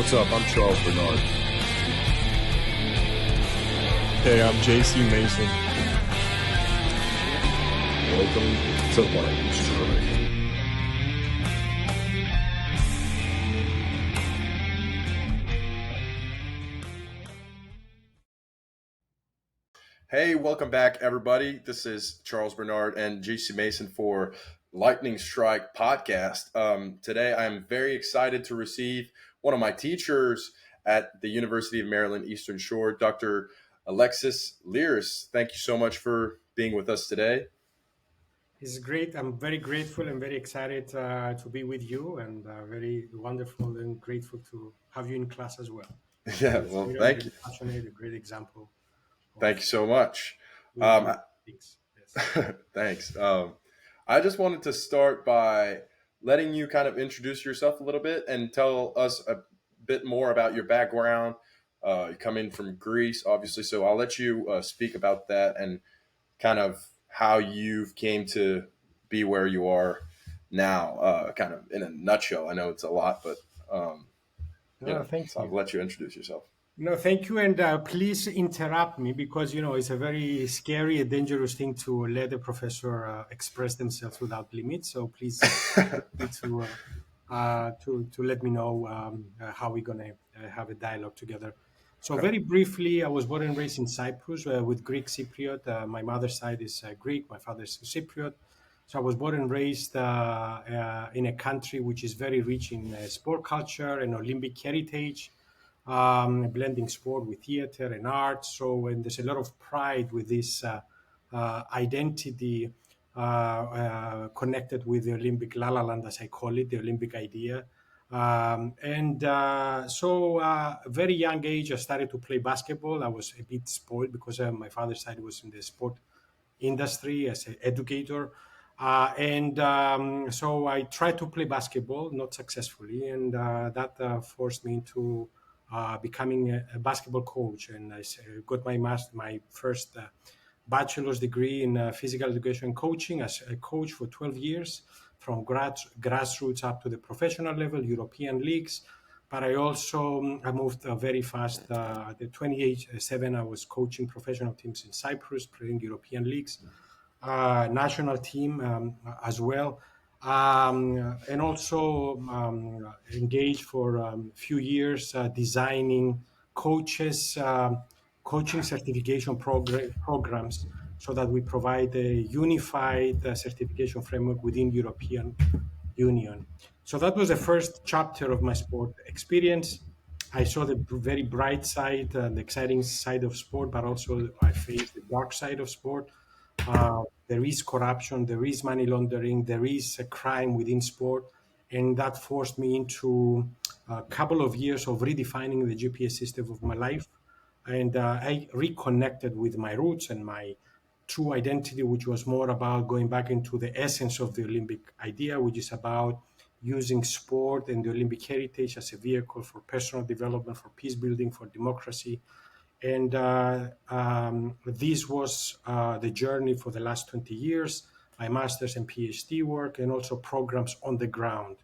What's up? I'm Charles Bernard. Hey, I'm JC Mason. Welcome to Lightning Strike. Hey, welcome back, everybody. This is Charles Bernard and JC Mason for Lightning Strike podcast. Today, I'm very excited to receive one of my teachers at the University of Maryland Eastern Shore, Dr. Alexis Lyras. Thank you so much for being with us today. It's great. I'm very grateful and very excited to be with you, and very wonderful and grateful to have you in class as well. Yeah, well, thank you. Passionate, a great example. Thank you so much. Yes. Thanks. I just wanted to start by letting you kind of introduce yourself a little bit and tell us a bit more about your background. You come in from Greece, obviously, so I'll let you speak about that and kind of how you've came to be where you are now, kind of in a nutshell. I know it's a lot, but Thank so I'll let you introduce yourself. No, thank you, and please interrupt me because it's a very scary and dangerous thing to let a professor express themselves without limits. So please to let me know how we're gonna have a dialogue together. So very briefly, I was born and raised in Cyprus with Greek Cypriot. My mother's side is Greek, my father's Cypriot. So I was born and raised in a country which is very rich in sport culture and Olympic heritage. Blending sport with theater and art. So, and there's a lot of pride with this identity connected with the Olympic La La Land, as I call it, the Olympic idea. Very young age, I started to play basketball. I was a bit spoiled because my father's side was in the sport industry as an educator. So I tried to play basketball, not successfully, and that forced me into becoming a basketball coach, and I got my first bachelor's degree in physical education and coaching as a coach for 12 years, from grassroots up to the professional level, European leagues. But I moved very fast. At the 28-7, I was coaching professional teams in Cyprus, playing European leagues, national team as well. And also engaged for a few years designing coaching certification programs so that we provide a unified certification framework within European Union. So that was the first chapter of my sport experience. I saw the very bright side, the exciting side of sport, but also I faced the dark side of sport. There is corruption, there is money laundering, there is a crime within sport, and that forced me into a couple of years of redefining the GPS system of my life. And I reconnected with my roots and my true identity, which was more about going back into the essence of the Olympic idea, which is about using sport and the Olympic heritage as a vehicle for personal development, for peace building, for democracy. And this was the journey for the last 20 years, my master's and PhD work, and also programs on the ground.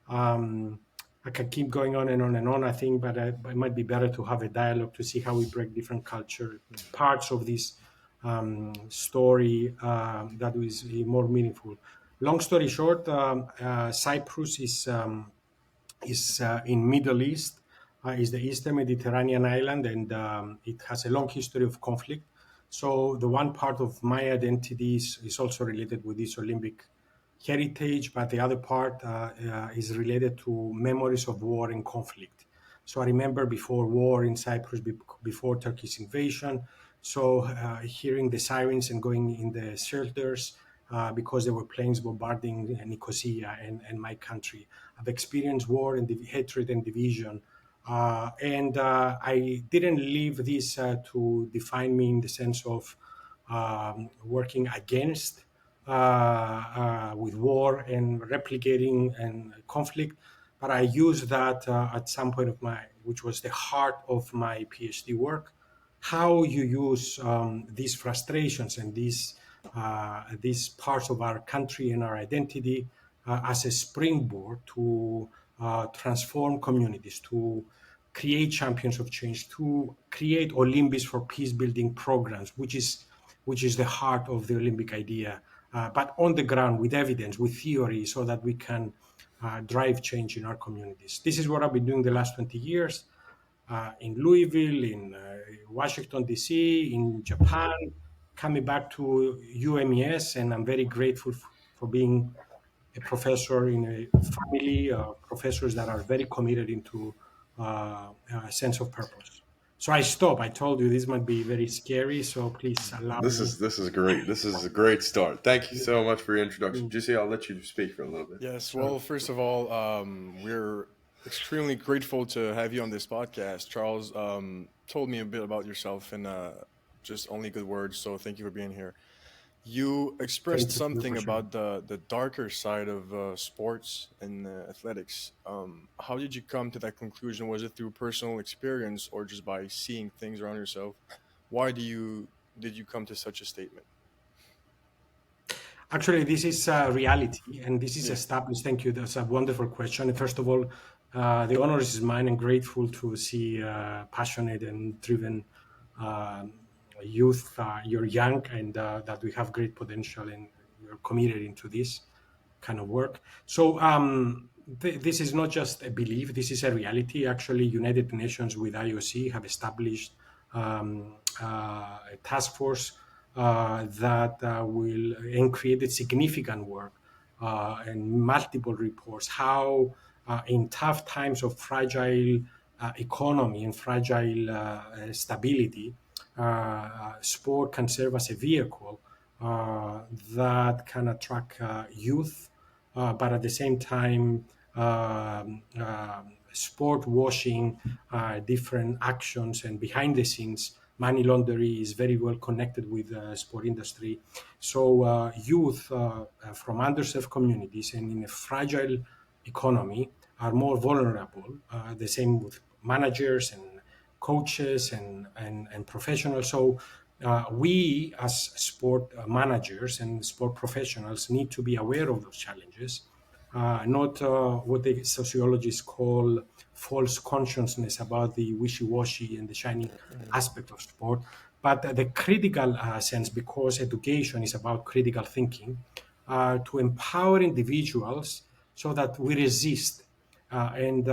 I can keep going on and on and on, I think, but it might be better to have a dialogue to see how we break different culture parts of this story that is more meaningful. Long story short, Cyprus is in Middle East. Is the Eastern Mediterranean island, and it has a long history of conflict. So the one part of my identity is also related with this Olympic heritage, but the other part is related to memories of war and conflict. So I remember before war in Cyprus, before Turkish invasion, so hearing the sirens and going in the shelters because there were planes bombarding Nicosia and my country. I've experienced war and hatred and division. And I didn't leave this to define me in the sense of working against with war and replicating and conflict, but I used that at some point of which was the heart of my PhD work, how you use these frustrations and these parts of our country and our identity as a springboard to transform communities, to create champions of change, to create Olympism for peace building programs, which is the heart of the Olympic idea, but on the ground with evidence, with theory, so that we can drive change in our communities. This is what I've been doing the last 20 years in Louisville, in Washington, D.C., in Japan, coming back to UMES, and I'm very grateful for being a professor in a family of professors that are very committed into a sense of purpose. So I stop. I told you this might be very scary, so please allow me. This is great. This is a great start. Thank you so much for your introduction. JC, I'll let you speak for a little bit. Yes, well, first of all, we're extremely grateful to have you on this podcast. Charles told me a bit about yourself and just only good words, so thank you for being here. You expressed something about the darker side of sports and athletics. How did you come to that conclusion? Was it through personal experience or just by seeing things around yourself? Why did you come to such a statement? Actually, this is reality, and this is established. Thank you. That's a wonderful question. First of all, the honor is mine, and grateful to see passionate and driven youth. You're young, and that we have great potential, and you're committed into this kind of work. So this is not just a belief. This is a reality. Actually, United Nations with IOC have established a task force that will and created significant work and multiple reports how in tough times of fragile economy and fragile stability, sport can serve as a vehicle that can attract youth, but at the same time sport washing, different actions and behind the scenes money laundering is very well connected with the sport industry. So youth from underserved communities and in a fragile economy are more vulnerable. The same with managers and coaches and professionals. So we as sport managers and sport professionals need to be aware of those challenges. Not what the sociologists call false consciousness about the wishy-washy and the shiny aspect of sport, but the critical sense, because education is about critical thinking, to empower individuals so that we resist and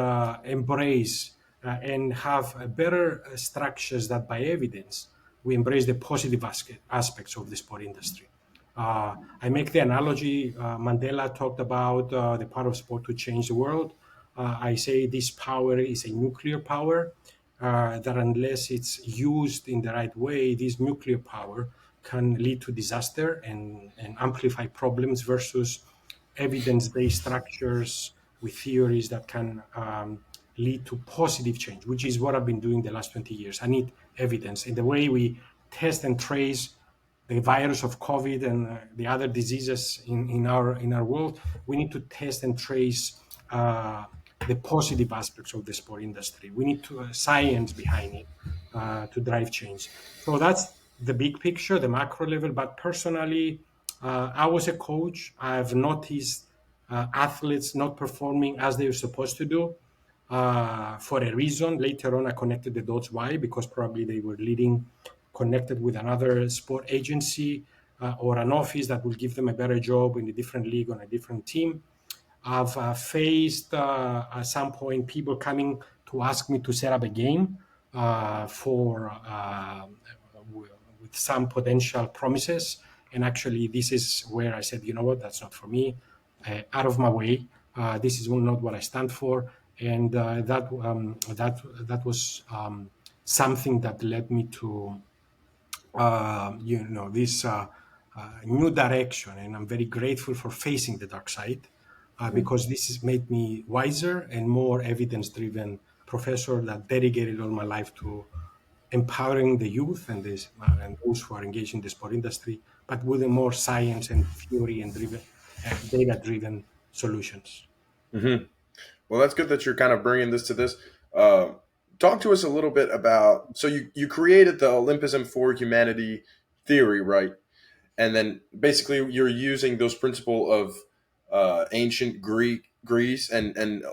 embrace and have better structures that by evidence we embrace the positive aspects of the sport industry. I make the analogy, Mandela talked about the power of sport to change the world. I say this power is a nuclear power, that unless it's used in the right way, this nuclear power can lead to disaster and amplify problems versus evidence-based structures with theories that can lead to positive change, which is what I've been doing the last 20 years. I need evidence. In the way we test and trace the virus of COVID and the other diseases in our world, we need to test and trace the positive aspects of the sport industry. We need to science behind it to drive change. So that's the big picture, the macro level. But personally, I was a coach. I've noticed athletes not performing as they're supposed to do for a reason. Later on, I connected the dots. Why? Because probably they were connected with another sport agency or an office that will give them a better job in a different league on a different team. I've faced at some point people coming to ask me to set up a game with some potential promises. And actually, this is where I said, you know what, that's not for me. Out of my way. This is not what I stand for. And that was something that led me to this new direction, and I'm very grateful for facing the dark side because this has made me wiser and more evidence-driven professor that dedicated all my life to empowering the youth and those who are engaged in the sport industry, but with a more science and theory and data-driven solutions. Mm-hmm. Well, that's good that you're kind of bringing this to this. Talk to us a little bit about, so you created the Olympism for humanity theory, right? And then basically you're using those principles of ancient Greece and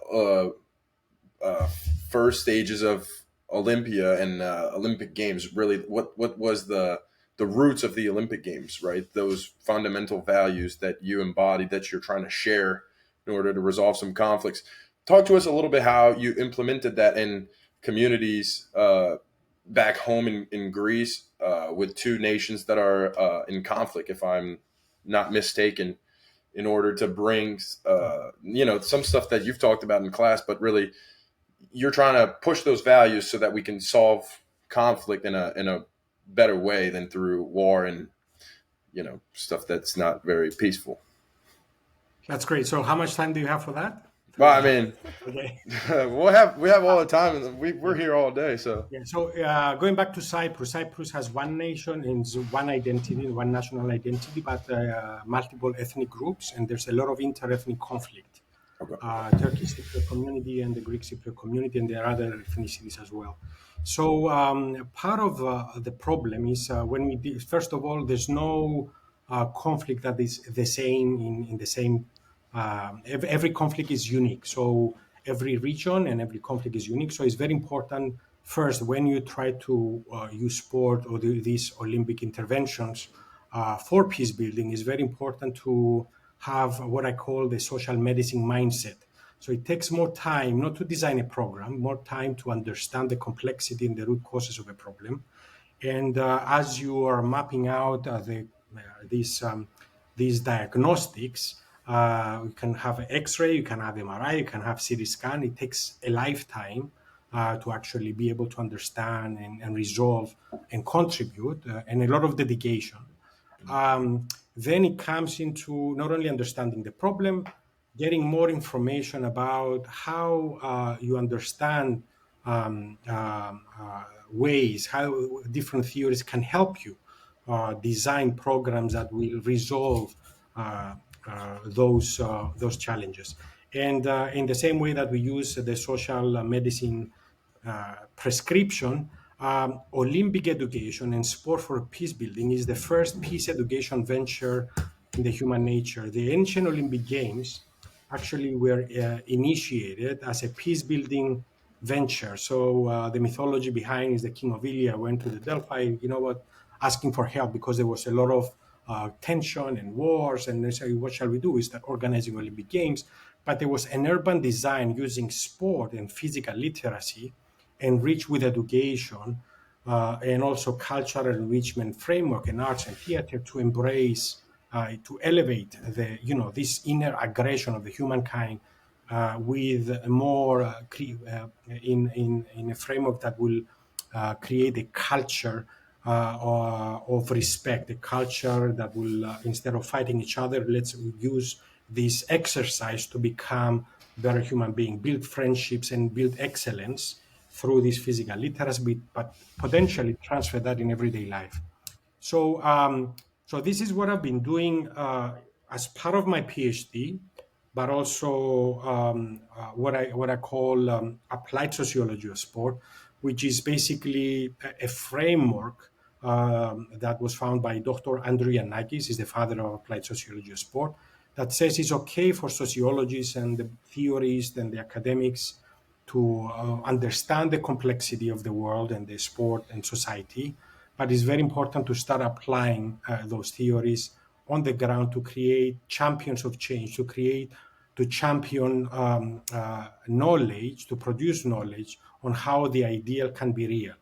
first stages of Olympia and Olympic Games. Really, what was the roots of the Olympic Games, right? Those fundamental values that you embodied, that you're trying to share in order to resolve some conflicts. Talk to us a little bit how you implemented that in communities back home in Greece with two nations that are in conflict, if I'm not mistaken, in order to bring, some stuff that you've talked about in class, but really you're trying to push those values so that we can solve conflict in a better way than through war and, stuff that's not very peaceful. That's great. So how much time do you have for that? Well, I mean, Okay. we have all the time, and we're here all day. So Yeah. So going back to Cyprus, Cyprus has one nation and one identity, one national identity, but multiple ethnic groups, and there's a lot of inter-ethnic conflict. okay. Turkish Cypriot community and the Greek Cypriot community, and there are other ethnicities as well. So part of the problem is when we first of all, there's no conflict that is the same in the same. Every conflict is unique. So every region and every conflict is unique. So it's very important first when you try to use sport or these Olympic interventions for peace building, it's very important to have what I call the social medicine mindset. So it takes more time not to design a program, more time to understand the complexity and the root causes of a problem. And as you are mapping out these diagnostics, you can have X-ray, you can have MRI, you can have CT scan. It takes a lifetime to actually be able to understand and resolve and contribute, and a lot of dedication. Then it comes into not only understanding the problem, getting more information about how you understand ways, how different theories can help you design programs that will resolve those challenges. And in the same way that we use the social medicine prescription, Olympic education and sport for peace building is the first peace education venture in the human nature. The ancient Olympic Games actually were initiated as a peace building venture. So the mythology behind is the king of Ilya went to the Delphi, asking for help because there was a lot of tension and wars, and they say, what shall we do? We start organizing Olympic Games. But there was an urban design using sport and physical literacy enriched with education and also cultural enrichment framework and arts and theater to embrace, to elevate this inner aggression of the humankind with more in a framework that will create a culture of respect, a culture that will, instead of fighting each other, let's use this exercise to become better human being, build friendships and build excellence through this physical literacy, but potentially transfer that in everyday life. So, so this is what I've been doing as part of my PhD, but also what I call applied sociology of sport, which is basically a framework that was found by Dr. Andrew Yanakis, is the father of applied sociology of sport, that says it's okay for sociologists and the theorists and the academics to understand the complexity of the world and the sport and society, but it's very important to start applying those theories on the ground to create champions of change, to champion knowledge, to produce knowledge on how the ideal can be real.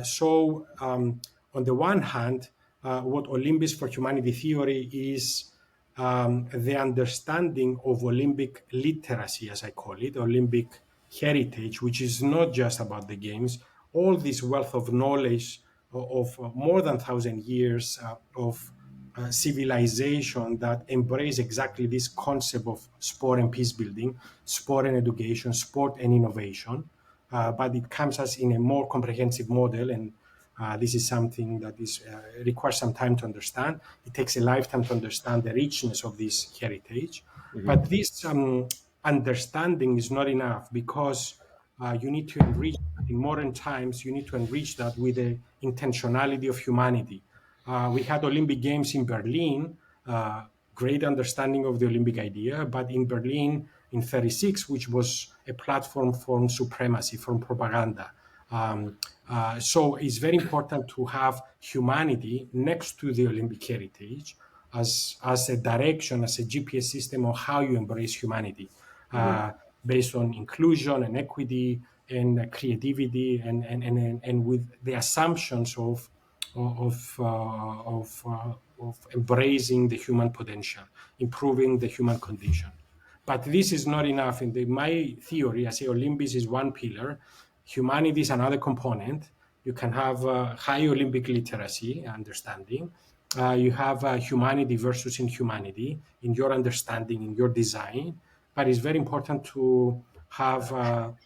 So on the one hand, what Olympism for Humanity theory is the understanding of Olympic literacy, as I call it, Olympic heritage, which is not just about the games, all this wealth of knowledge of more than 1,000 years of civilization that embrace exactly this concept of sport and peace building, sport and education, sport and innovation. But it comes as in a more comprehensive model, and this is something that requires some time to understand. It takes a lifetime to understand the richness of this heritage. Mm-hmm. But this understanding is not enough, because you need to enrich, in modern times, you need to enrich that with the intentionality of humanity. We had Olympic Games in Berlin, great understanding of the Olympic idea, but in Berlin, in 36, which was a platform for supremacy, from propaganda. So it's very important to have humanity next to the Olympic heritage as a direction, as a GPS system on how you embrace humanity, based on inclusion and equity and creativity, and with the assumptions of embracing the human potential, improving the human condition. But this is not enough. In my theory, I say Olympism is one pillar, humanity is another component. You can have high Olympic literacy understanding. You have humanity versus inhumanity in your understanding, in your design. But it's very important to have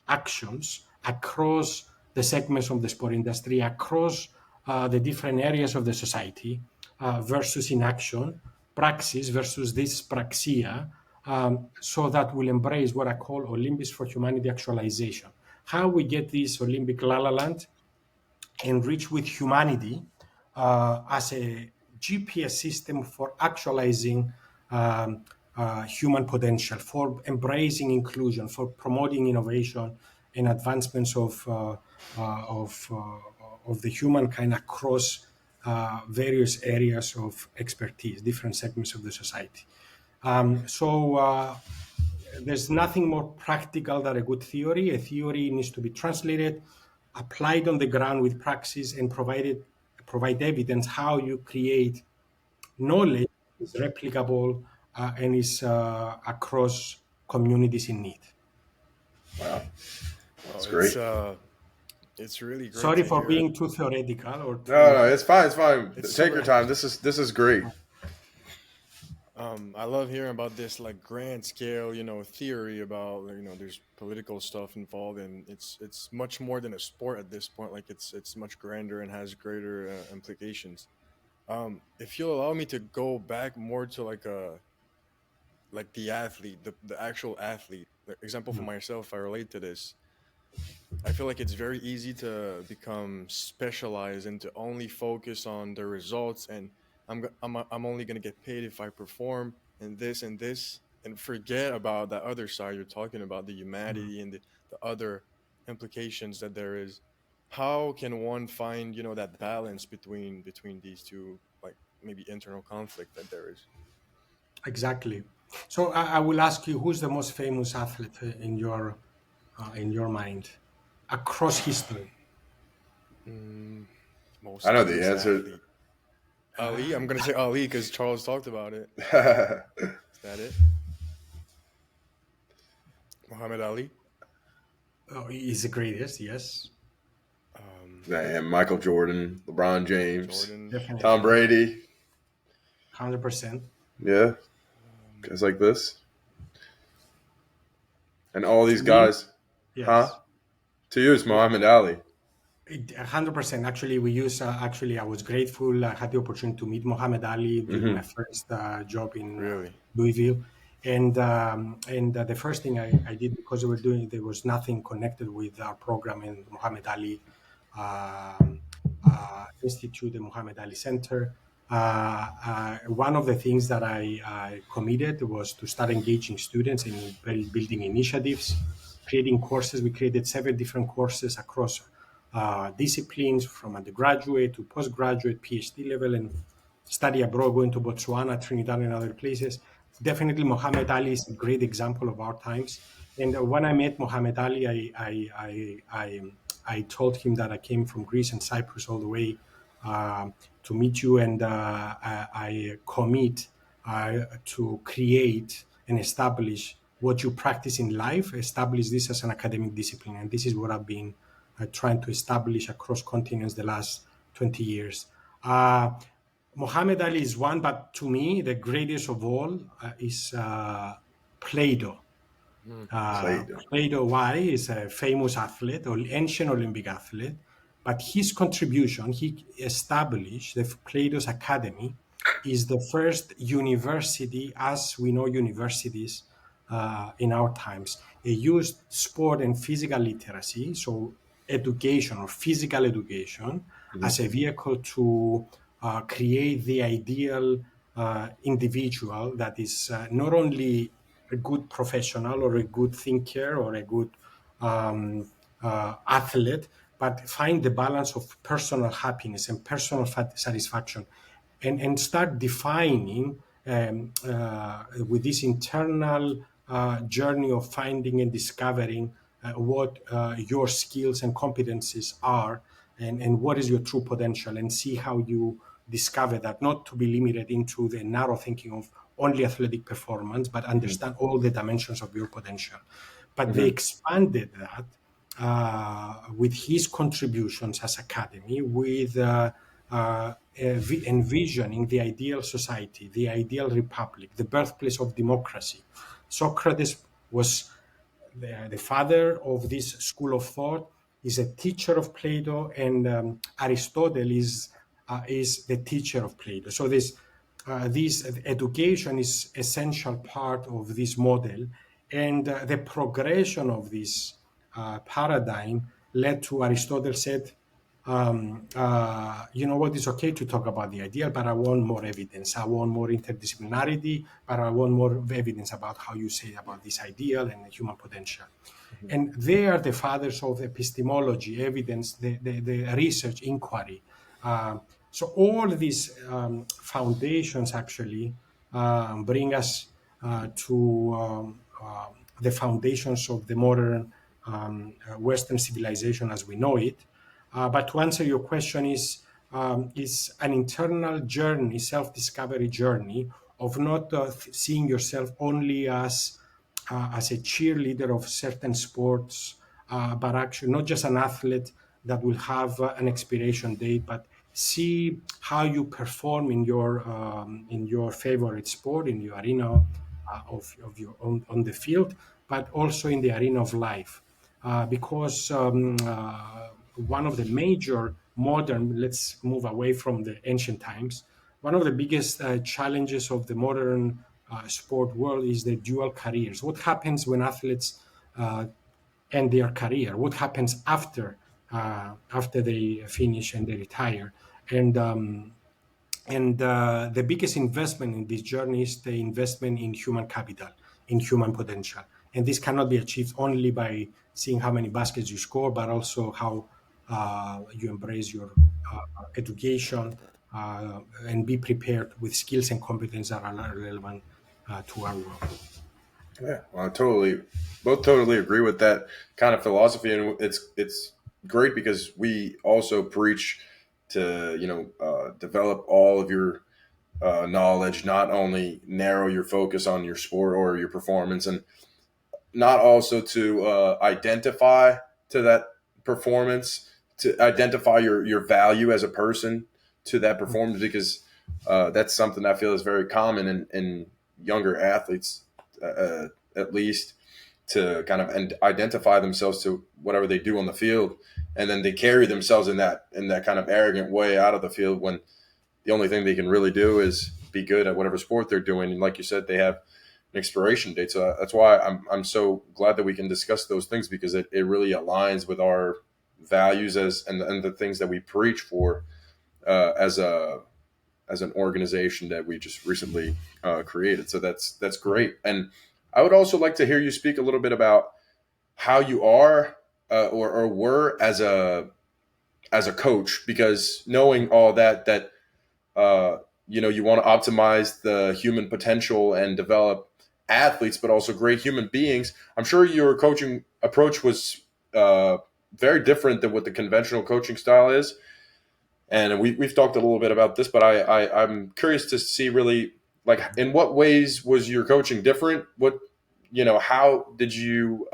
actions across the segments of the sport industry, across the different areas of the society, versus inaction, praxis versus dyspraxia, so that we'll embrace what I call Olympics for humanity actualization. How we get this Olympic la-la land enriched with humanity as a GPS system for actualizing human potential, for embracing inclusion, for promoting innovation and advancements of the humankind across various areas of expertise, different segments of the society. There's nothing more practical than a good theory. A theory needs to be translated, applied on the ground with praxis, and provide evidence how you create knowledge is replicable and is across communities in need. Wow, that's great. It's really great. Sorry for being too theoretical. No, it's fine. It's fine. Take your time. This is great. I love hearing about this like grand scale, theory about there's political stuff involved, and it's much more than a sport at this point. Like it's much grander and has greater implications. If you'll allow me to go back more to like the athlete, the actual athlete. The example for myself, I relate to this. I feel like it's very easy to become specialized and to only focus on the results, and I'm only gonna get paid if I perform and this, and forget about that other side you're talking about, the humanity and the other implications that there is. How can one find that balance between these two, like maybe internal conflict that there is? Exactly. So I will ask you, who's the most famous athlete in your mind across history? I know the answer. Athlete. Ali, I'm going to say Ali because Charles talked about it. Is that it? Muhammad Ali? Oh, he's the greatest, yes. And Michael Jordan, LeBron James, Definitely. Tom Brady. 100%. Yeah. Guys like this. And all these guys. Yes. Huh? To you, it's Muhammad Ali. 100%. Actually, we use. I was grateful. I had the opportunity to meet Muhammad Ali during my first job in Louisville, and the first thing I did, because there was nothing connected with our program in Muhammad Ali Institute, the Muhammad Ali Center. One of the things that I committed was to start engaging students in building initiatives, creating courses. We created 7 different courses across disciplines, from undergraduate to postgraduate, PhD level, and study abroad, going to Botswana, Trinidad, and other places. Definitely, Muhammad Ali is a great example of our times. And when I met Muhammad Ali, I told him that I came from Greece and Cyprus all the way to meet you, and I commit to create and establish what you practice in life, establish this as an academic discipline. And this is what I've been trying to establish across continents the last 20 years. Muhammad Ali is one, but to me, the greatest of all is Plato. Plato, why? Is a famous athlete, or ancient Olympic athlete, but his contribution, he established the Plato's Academy, is the first university, as we know universities in our times. They used sport and physical literacy, so education or physical education, as a vehicle to create the ideal individual that is not only a good professional or a good thinker or a good athlete, but find the balance of personal happiness and personal satisfaction, and start defining with this internal journey of finding and discovering what your skills and competencies are, and what is your true potential, and see how you discover that, not to be limited into the narrow thinking of only athletic performance, but understand all the dimensions of your potential. But they expanded that with his contributions as academy, with envisioning the ideal society, the ideal republic, the birthplace of democracy. Socrates was the father of this school of thought, is a teacher of Plato, and Aristotle is the teacher of Plato. So this education is essential part of this model, and the progression of this paradigm led to Aristotle said, you know what, it's okay to talk about the ideal, but I want more evidence. I want more interdisciplinarity, but I want more evidence about how you say about this ideal and the human potential. And they are the fathers of epistemology, evidence, the research, inquiry. So all these foundations actually bring us to the foundations of the modern Western civilization as we know it. But to answer your question, is an internal journey, self-discovery journey of not seeing yourself only as a cheerleader of certain sports, but actually not just an athlete that will have an expiration date, but see how you perform in your favorite sport, in your arena of your on the field, but also in the arena of life, because one of the major modern, let's move away from the ancient times, one of the biggest challenges of the modern sport world is the dual careers. What happens when athletes end their career? What happens after they finish and they retire? And the biggest investment in this journey is the investment in human capital, in human potential. And this cannot be achieved only by seeing how many baskets you score, but also how you embrace your education and be prepared with skills and competence that are relevant to our world. Yeah, well, I totally agree with that kind of philosophy, and it's great because we also preach to develop all of your knowledge, not only narrow your focus on your sport or your performance, and not also to identify to that performance, to identify your value as a person to that performance, because that's something I feel is very common in younger athletes, at least, to kind of identify themselves to whatever they do on the field, and then they carry themselves in that kind of arrogant way out of the field, when the only thing they can really do is be good at whatever sport they're doing. And like you said, they have an expiration date. So that's why I'm so glad that we can discuss those things, because it really aligns with our values and the things that we preach for as an organization that we just recently created. So that's great. And I would also like to hear you speak a little bit about how you are or were as a coach, because knowing all that you want to optimize the human potential and develop athletes, but also great human beings. I'm sure your coaching approach was very different than what the conventional coaching style is. And we've talked a little bit about this, but I'm curious to see really, like, in what ways was your coaching different? How did you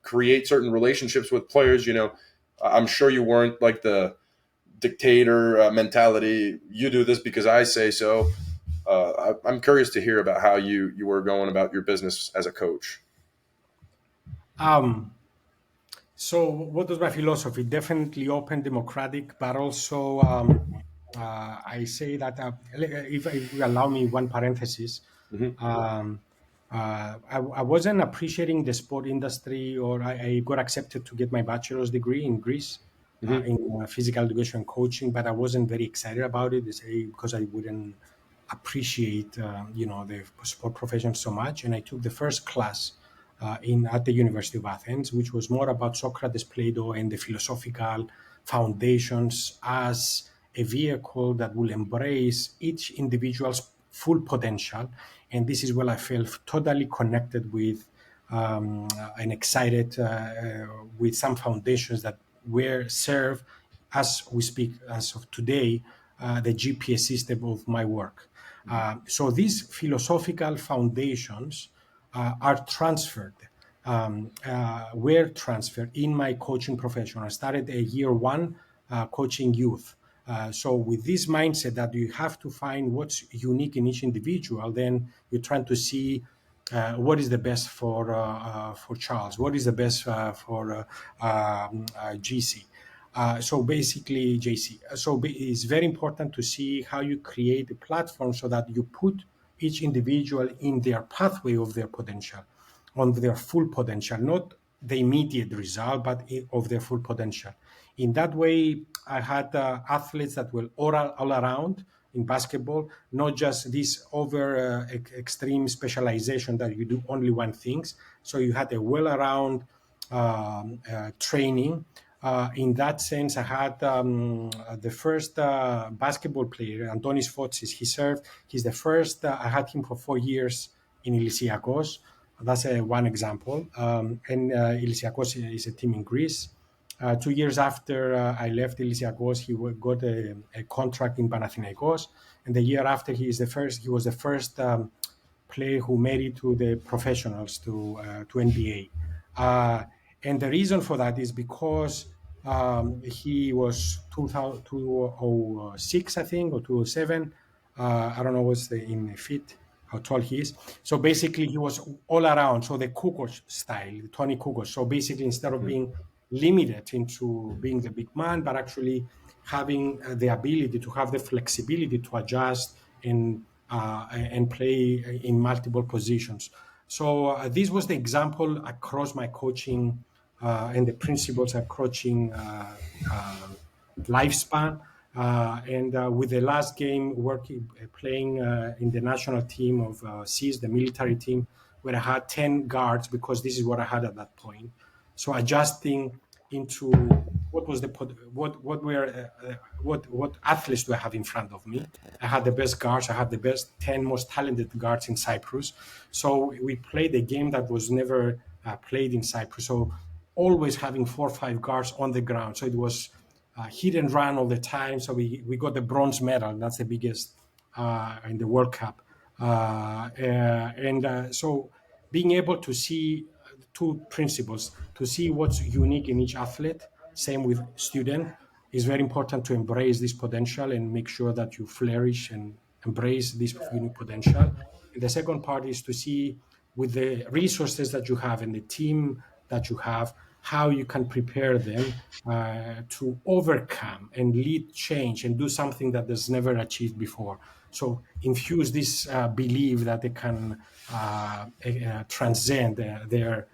create certain relationships with players? I'm sure you weren't like the dictator mentality. You do this because I say so. I'm curious to hear about how you were going about your business as a coach. So what was my philosophy? Definitely open, democratic, but also I say that if you allow me one parenthesis, I wasn't appreciating the sport industry, or I got accepted to get my bachelor's degree in Greece in physical education and coaching, but I wasn't very excited about it because I wouldn't appreciate the sport profession so much. And I took the first class at the University of Athens, which was more about Socrates, Plato, and the philosophical foundations as a vehicle that will embrace each individual's full potential. And this is where I felt totally connected with and excited with some foundations that were served as we speak as of today, the GPS system of my work. So these philosophical foundations are transferred, were transferred in my coaching profession. I started a year one coaching youth. So with this mindset that you have to find what's unique in each individual, then you're trying to see what is the best for Charles, what is the best for GC. So basically, JC. So it's very important to see how you create a platform so that you put each individual in their pathway of their potential, on their full potential, not the immediate result, but of their full potential. In that way, I had athletes that were all around in basketball, not just this over extreme specialization that you do only one things. So you had a well-around training. In that sense, I had the first basketball player, Antonis Fotsis. He's the first. I had him for 4 years in Olympiakos. That's one example. And Olympiakos is a team in Greece. 2 years after I left Olympiakos, he got a contract in Panathinaikos. And the year after, he was the first player who made it to the professionals, to NBA. And the reason for that is because he was 2006, I think, or 2007. I don't know what's in feet, how tall he is. So basically, he was all around. So the Kukoc style, the Tony Kukoc. So basically, instead of being limited into being the big man, but actually having the ability to have the flexibility to adjust and play in multiple positions. So this was the example across my coaching and the principles approaching lifespan. And with the last game playing in the national team of CIS, the military team, where I had 10 guards, because this is what I had at that point. So adjusting into what athletes do I have in front of me. I had the best guards. I had the best 10 most talented guards in Cyprus. So we played a game that was never played in Cyprus. So always having 4 or 5 guards on the ground. So it was hit and run all the time. So we got the bronze medal. That's the biggest in the World Cup. So being able to see two principles, to see what's unique in each athlete, same with student, is very important to embrace this potential and make sure that you flourish and embrace this unique potential. And the second part is to see with the resources that you have and the team that you have, how you can prepare them to overcome and lead change and do something that is never achieved before. So infuse this belief that they can transcend their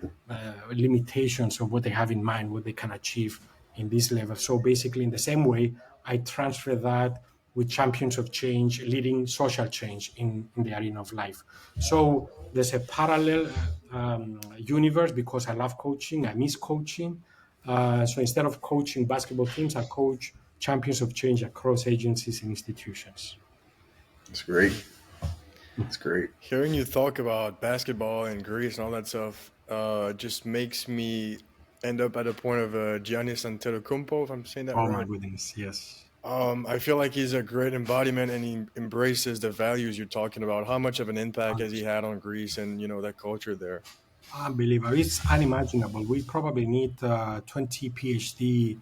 limitations of what they have in mind, what they can achieve in this level. So basically, in the same way, I transfer that with champions of change, leading social change in the arena of life. So there's a parallel universe because I love coaching. I miss coaching. So instead of coaching basketball teams, I coach champions of change across agencies and institutions. That's great. That's great. Hearing you talk about basketball and Greece and all that stuff just makes me end up at a point of Giannis Antetokounmpo, if I'm saying that right. Oh my goodness, yes. I feel like he's a great embodiment, and he embraces the values you're talking about. How much of an impact has he had on Greece and that culture there? Unbelievable. It's unimaginable. We probably need 20 PhD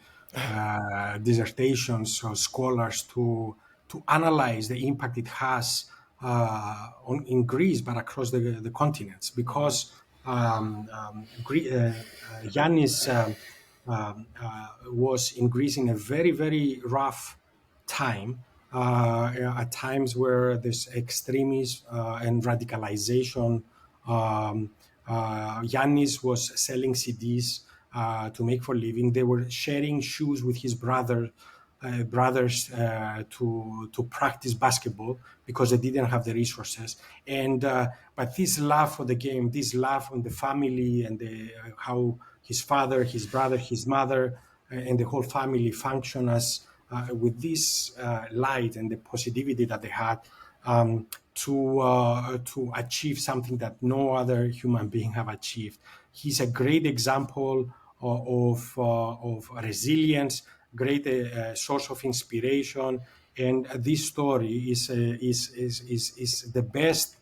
dissertations or scholars to analyze the impact it has in Greece, but across the continents. Because Giannis was in Greece in a very, very rough time, at times where there's extremism and radicalization. Giannis was selling CDs to make for a living. They were sharing shoes with his brother. brothers to practice basketball because they didn't have the resources. And but this love for the game, this love on the family, and how his father, his brother, his mother, and the whole family function as with this light and the positivity that they had to achieve something that no other human being have achieved. He's a great example of resilience, great source of inspiration, and this story is the best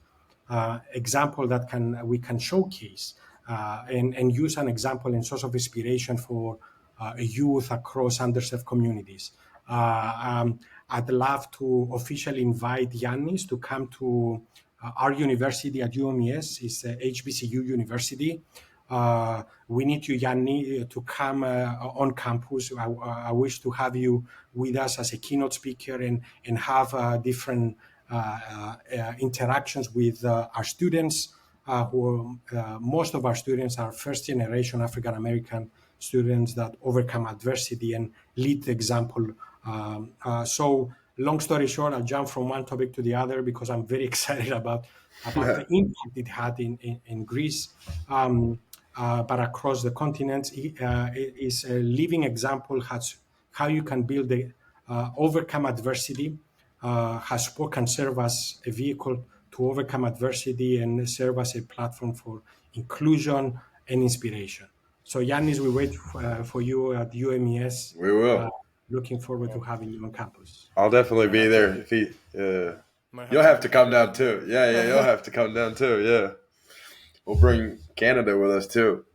example that we can showcase and use an example and source of inspiration for youth across underserved communities. I'd love to officially invite Yannis to come to our university at UMES. It's HBCU University. We need you, Yanni, to come on campus. I wish to have you with us as a keynote speaker and have different interactions with our students. Most of our students are first generation African American students that overcome adversity and lead the example. So long story short, I'll jump from one topic to the other because I'm very excited about the impact it had in Greece. But across the continent, it is a living example how you can build overcome adversity, how sport can serve as a vehicle to overcome adversity and serve as a platform for inclusion and inspiration. So Yannis, we wait for you at UMES. We will. Looking forward to having you on campus. I'll definitely be there. If you'll have to come down too. Yeah, you'll have to come down too. Yeah, we'll bring Canada with us too.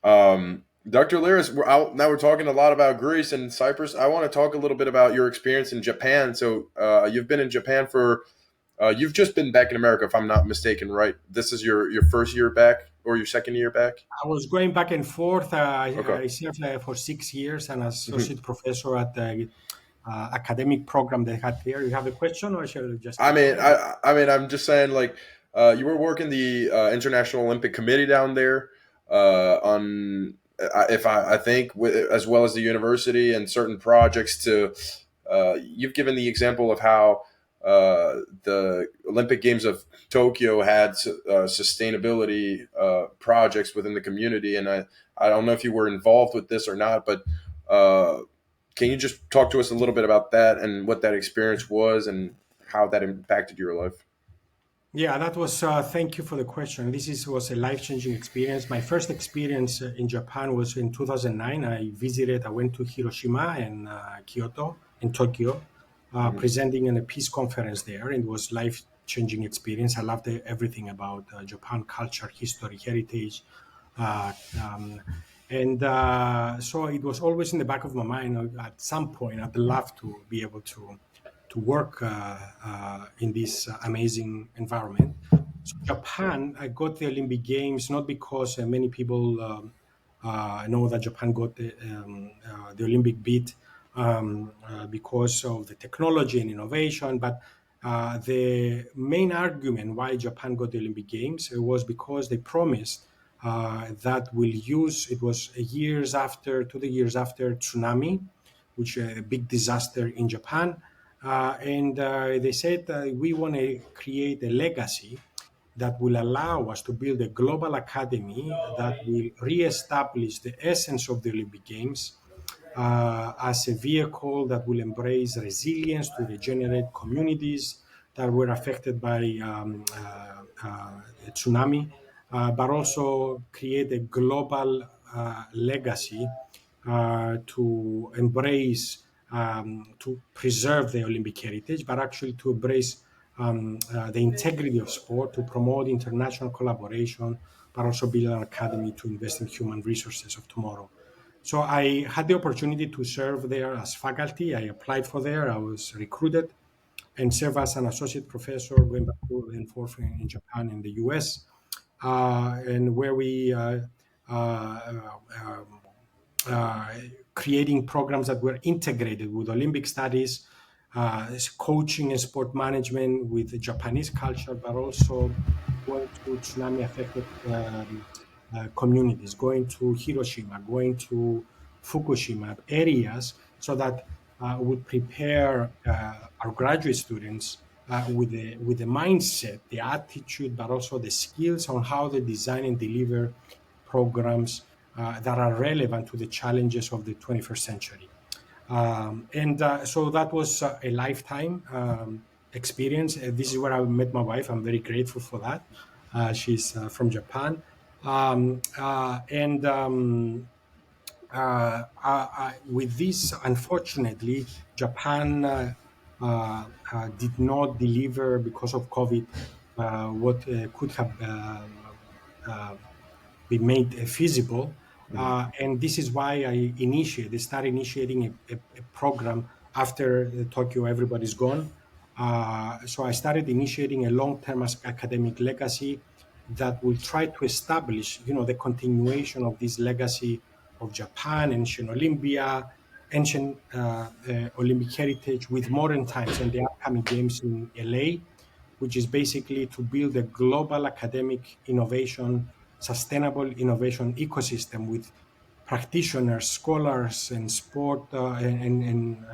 Dr. Lyras, now we're talking a lot about Greece and Cyprus. I want to talk a little bit about your experience in Japan. So you've been in Japan you've just been back in America, if I'm not mistaken, right? This is your first year back or your second year back? I was going back and forth. I served for 6 years and as associate professor at the academic program they had there. You have a question, or should I just? I mean, I'm just saying, like, you were working the International Olympic Committee down there I think, as well as the university and certain projects. You've given the example of how the Olympic Games of Tokyo had sustainability projects within the community, and I don't know if you were involved with this or not, but can you just talk to us a little bit about that and what that experience was and how that impacted your life? Yeah, that was. Thank you for the question. This was a life-changing experience. My first experience in Japan was in 2009. I went to Hiroshima and Kyoto and Tokyo, presenting in a peace conference there. It was life-changing experience. I loved everything about Japan, culture, history, heritage. So it was always in the back of my mind. At some point, I'd love to be able to work in this amazing environment. So Japan, I got the Olympic Games not because many people know that Japan got the Olympic bid because of the technology and innovation, but the main argument why Japan got the Olympic Games was because they promised that it was 2 years after tsunami, which is a big disaster in Japan. And they said we want to create a legacy that will allow us to build a global academy that will reestablish the essence of the Olympic Games as a vehicle that will embrace resilience to regenerate communities that were affected by a tsunami, but also create a global legacy to embrace to preserve the Olympic heritage, but actually to embrace the integrity of sport, to promote international collaboration, but also build an academy to invest in human resources of tomorrow. So I had the opportunity to serve there as faculty. I applied for there. I was recruited and served as an associate professor going back and forth in Japan and the US, and where we creating programs that were integrated with Olympic studies, coaching and sport management with Japanese culture, but also going to tsunami-affected communities, going to Hiroshima, going to Fukushima areas, so that would prepare our graduate students with the mindset, the attitude, but also the skills on how to design and deliver programs that are relevant to the challenges of the 21st century. So that was a lifetime experience. This is where I met my wife. I'm very grateful for that. She's from Japan. With this, unfortunately, Japan did not deliver because of COVID what could have been made feasible. And this is why I started initiating a program after Tokyo, everybody's gone. So I started initiating a long-term academic legacy that will try to establish, the continuation of this legacy of Japan, ancient Olympia, ancient Olympic heritage with modern times and the upcoming games in LA, which is basically to build a global academic innovation, sustainable innovation ecosystem with practitioners, scholars, and sport and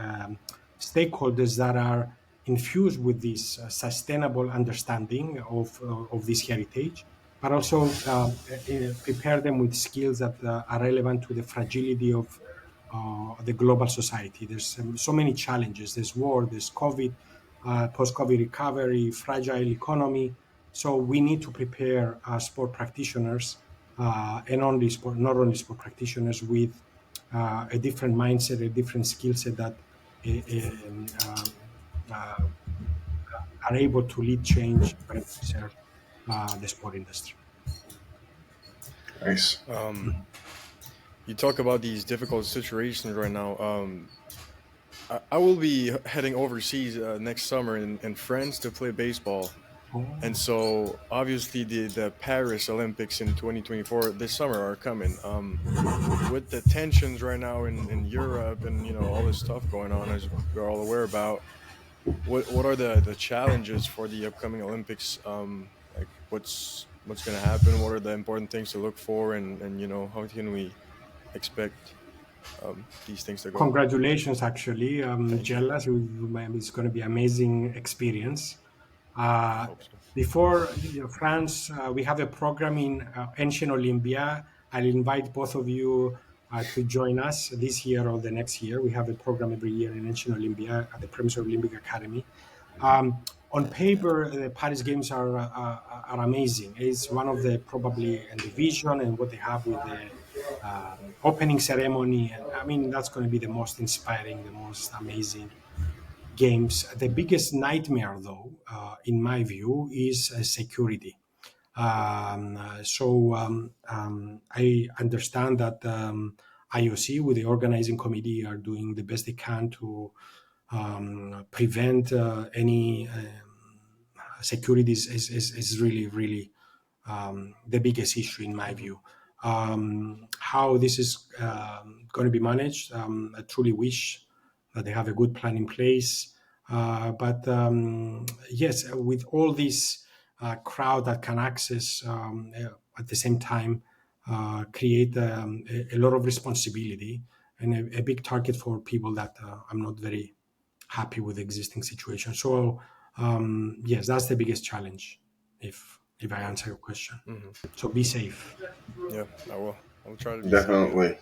stakeholders that are infused with this sustainable understanding of this heritage, but also prepare them with skills that are relevant to the fragility of the global society. There's so many challenges. There's war, there's COVID, post-COVID recovery, fragile economy. So we need to prepare sport practitioners and not only sport practitioners with a different mindset, a different skill set that are able to lead change and preserve the sport industry. Nice. You talk about these difficult situations right now. I will be heading overseas next summer in France to play baseball. And so obviously the Paris Olympics in 2024 this summer are coming. With the tensions right now in Europe and all this stuff going on, as we're all aware about, what are the challenges for the upcoming Olympics? Like what's going to happen? What are the important things to look for? And how can we expect these things to go? Congratulations, actually. I'm jealous. It's going to be an amazing experience. Before France, we have a program in ancient Olympia. I'll invite both of you to join us this year or the next year. We have a program every year in ancient Olympia at the premise of Olympic Academy. On paper, the Paris Games are amazing. It's one of the probably and the vision and what they have with the opening ceremony. And I mean, that's going to be the most inspiring, the most amazing games. The biggest nightmare, though, in my view, is security. So I understand that IOC, with the organizing committee, are doing the best they can to prevent any security. Is really, really the biggest issue in my view. How this is going to be managed, I truly wish that they have a good plan in place. But yes, with all this crowd that can access at the same time, create a lot of responsibility and a big target for people that I'm not very happy with the existing situation. So yes, that's the biggest challenge, if I answer your question. So be safe. Yeah, I will. I'll try to be Definitely. safe.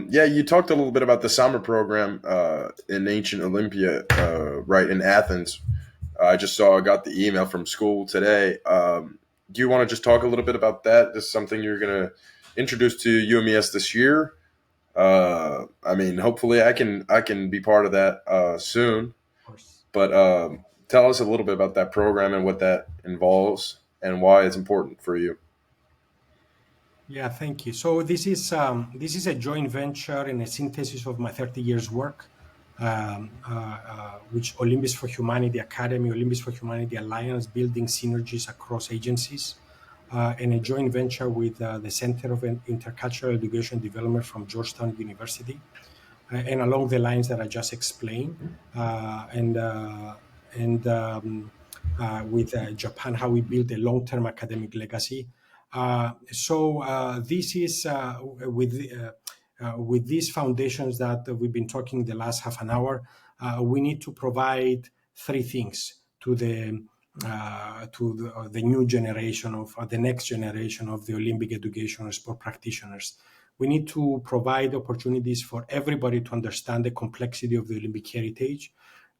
Yeah, you talked a little bit about the summer program in ancient Olympia, right in Athens. I got the email from school today. Do you want to just talk a little bit about that? This is something you're going to introduce to UMES this year. I mean, hopefully I can be part of that soon. Of course. But tell us a little bit about that program and what that involves and why it's important for you. Yeah, thank you. So this is a joint venture and a synthesis of my 30 years work, which Olympism for Humanity Academy, Olympism for Humanity Alliance, building synergies across agencies, and a joint venture with the Center of Intercultural Education Development from Georgetown University, and along the lines that I just explained, with Japan, how we build a long-term academic legacy. So this is with with these foundations that we've been talking the last half an hour, we need to provide three things to the new generation of the next generation of the Olympic education and sport practitioners. We need to provide opportunities for everybody to understand the complexity of the Olympic heritage,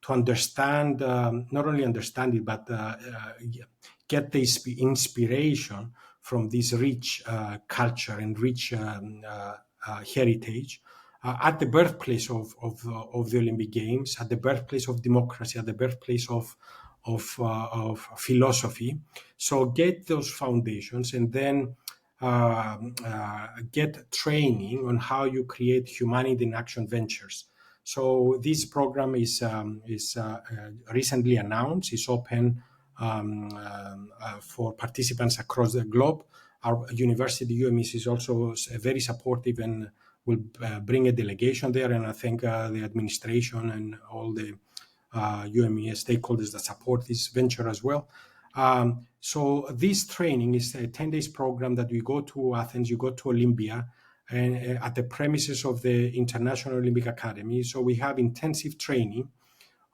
to understand, not only understand it, but get the inspiration from this rich culture and rich heritage at the birthplace of the Olympic Games, at the birthplace of democracy, at the birthplace of philosophy. So get those foundations and then get training on how you create humanity in action ventures. So this program is recently announced. It's open for participants across the globe. Our university, UMES, is also very supportive and will bring a delegation there. And I thank the administration and all the UMES stakeholders that support this venture as well. So this training is a 10 days program that we go to Athens, you go to Olympia, and at the premises of the International Olympic Academy. So we have intensive training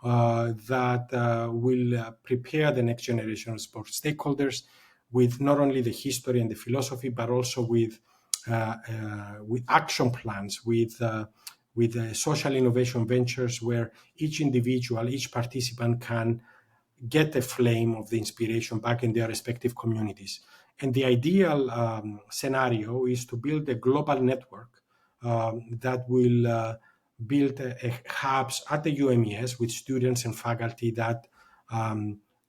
that will prepare the next generation of sport stakeholders with not only the history and the philosophy, but also with action plans, with social innovation ventures where each individual, each participant can get the flame of the inspiration back in their respective communities. And the ideal scenario is to build a global network that will build hubs at the UMES with students and faculty that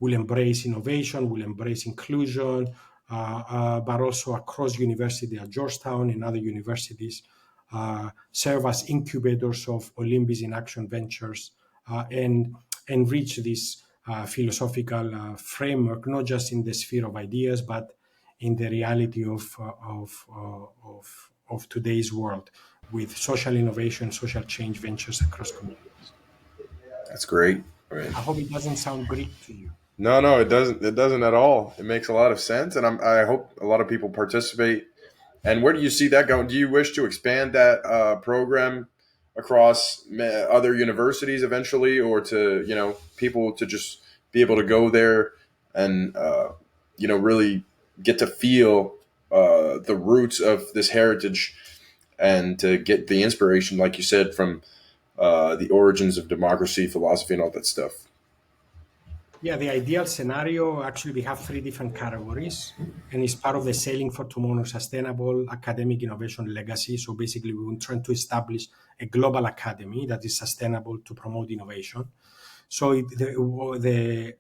will embrace innovation, will embrace inclusion, but also across university at Georgetown and other universities, serve as incubators of Olympism in action ventures, and enrich this philosophical framework, not just in the sphere of ideas, but in the reality of today's world, with social innovation, social change ventures across communities. That's great. I mean, I hope it doesn't sound Greek to you. no, it doesn't. It doesn't at all. It makes a lot of sense, and I hope a lot of people participate. And where do you see that going? Do you wish to expand that program across other universities eventually, or to people to just be able to go there and really get to feel the roots of this heritage and to get the inspiration, like you said, from the origins of democracy, philosophy, and all that stuff? Yeah, the ideal scenario, actually, we have three different categories, and it's part of the Sailing for Tomorrow Sustainable Academic Innovation Legacy. So basically, we will try to establish a global academy that is sustainable to promote innovation. So the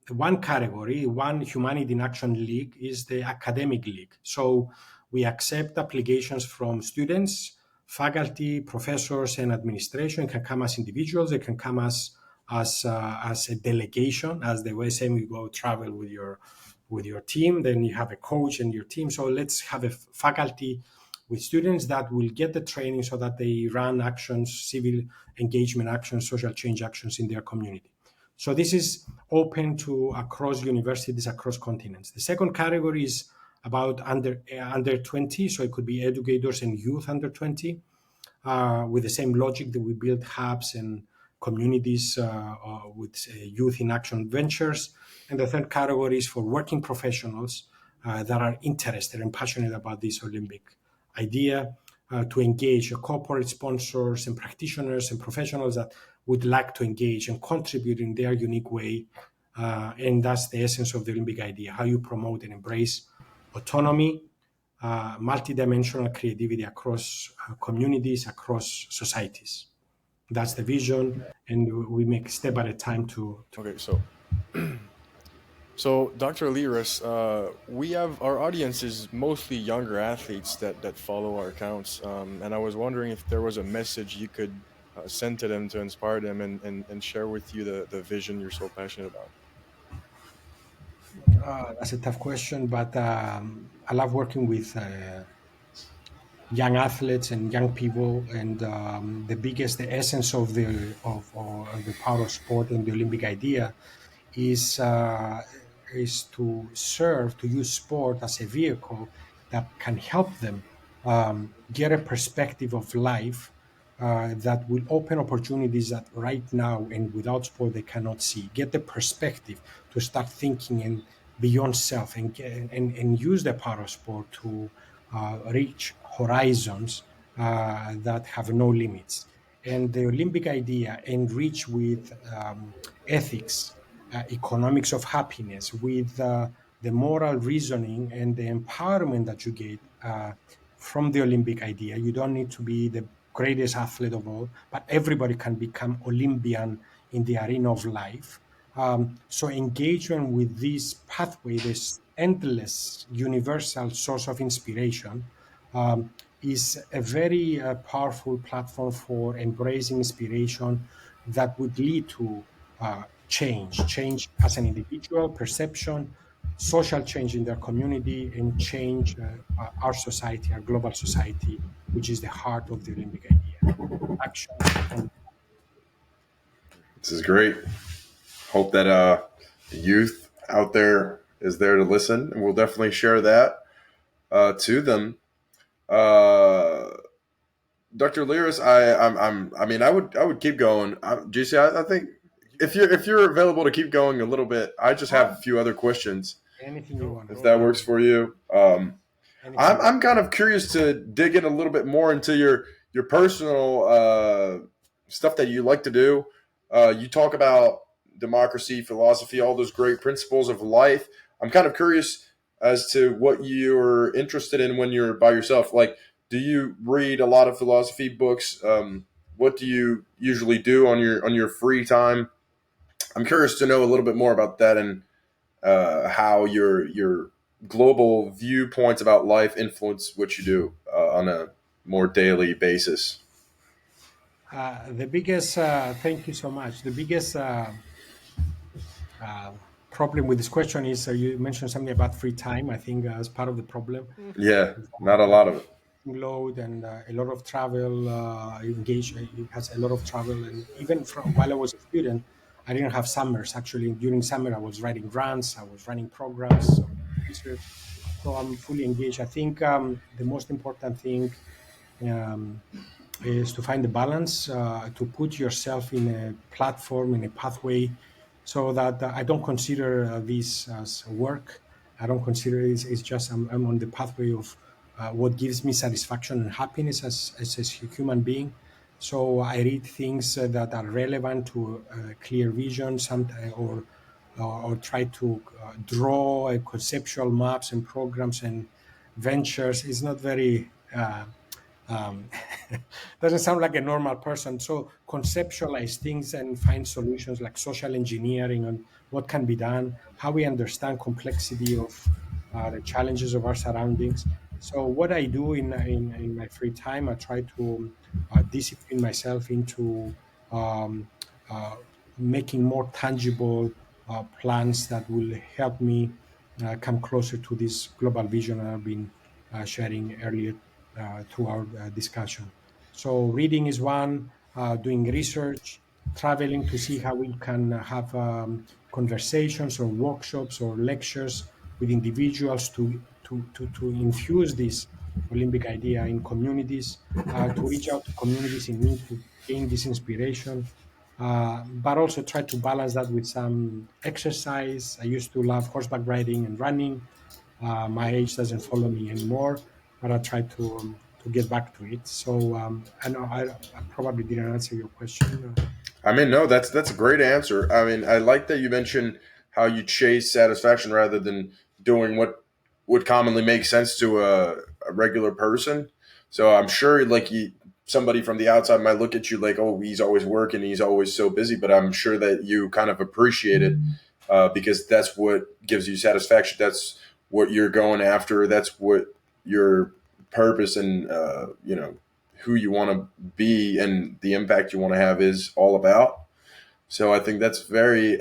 one category, one Humanity in Action League, is the academic league. So we accept applications from students, faculty, professors, and administration. It can come as individuals. It can come as a delegation, as the way saying you go travel with your team. Then you have a coach and your team. So let's have a faculty with students that will get the training so that they run actions, civil engagement actions, social change actions in their community. So this is open to across universities, across continents. The second category is about under 20. So it could be educators and youth under 20, with the same logic that we build hubs and communities with youth in action ventures. And the third category is for working professionals that are interested and passionate about this Olympic idea, to engage corporate sponsors and practitioners and professionals that would like to engage and contribute in their unique way. And that's the essence of the Olympic idea, how you promote and embrace autonomy, multidimensional creativity across communities, across societies. That's the vision, and we make step at a time to Okay, so Dr. Lyras, we have our audience is mostly younger athletes that follow our accounts, and I was wondering if there was a message you could send to them to inspire them and share with you the vision you're so passionate about. That's a tough question, but I love working with young athletes and young people, and the essence of the power of sport and the Olympic idea is to use sport as a vehicle that can help them get a perspective of life that will open opportunities that right now and without sport they cannot see. Get the perspective to start thinking and beyond self, and use the power of sport to reach horizons that have no limits. And the Olympic idea, enriched with ethics, economics of happiness, with the moral reasoning and the empowerment that you get from the Olympic idea. You don't need to be the greatest athlete of all, but everybody can become Olympian in the arena of life. So engagement with this pathway, this endless universal source of inspiration, is a very powerful platform for embracing inspiration that would lead to change as an individual, perception, social change in their community, and change our society, our global society, which is the heart of the Olympic idea. Action. This is great. Hope that the youth out there is there to listen, and we'll definitely share that to them. Dr. Lyras, I would keep going. GC, I think if you're available to keep going a little bit, I just have a few other questions. Anything you want. If that works for you. I'm kind of curious to dig in a little bit more into your personal stuff that you like to do. You talk about democracy, philosophy, all those great principles of life. I'm kind of curious as to what you're interested in when you're by yourself. Like, do you read a lot of philosophy books? What do you usually do on your free time? I'm curious to know a little bit more about that and how your global viewpoints about life influence what you do on a more daily basis. The biggest, thank you so much. The biggest problem with this question is you mentioned something about free time. I think as part of the problem. Yeah, not a lot of it. Load and a lot of travel engagement. It has a lot of travel, and even from while I was a student, I didn't have summers. Actually, during summer, I was writing grants, I was running programs, so research. So I'm fully engaged. I think the most important thing is to find the balance, to put yourself in a platform, in a pathway, so that I don't consider this as work. I don't consider it as just I'm on the pathway of what gives me satisfaction and happiness as a human being. So I read things that are relevant to clear vision, sometimes, or try to draw conceptual maps and programs and ventures. It's not very doesn't sound like a normal person. So conceptualize things and find solutions like social engineering on what can be done, how we understand complexity of the challenges of our surroundings. So what I do in my free time, I try to discipline myself into um, making more tangible plans that will help me come closer to this global vision I've been sharing earlier through our discussion. So reading is one, doing research, traveling to see how we can have conversations or workshops or lectures with individuals to infuse this Olympic idea in communities, to reach out to communities in need to gain this inspiration, but also try to balance that with some exercise. I used to love horseback riding and running. My age doesn't follow me anymore, but I try to get back to it. So I know I probably didn't answer your question. I mean, no, that's a great answer. I mean, I like that you mentioned how you chase satisfaction rather than doing what would commonly make sense to a regular person. So I'm sure, like somebody from the outside might look at you like, oh, he's always working, he's always so busy. But I'm sure that you kind of appreciate it because that's what gives you satisfaction. That's what you're going after. That's what your purpose and who you want to be and the impact you want to have is all about. So I think that's very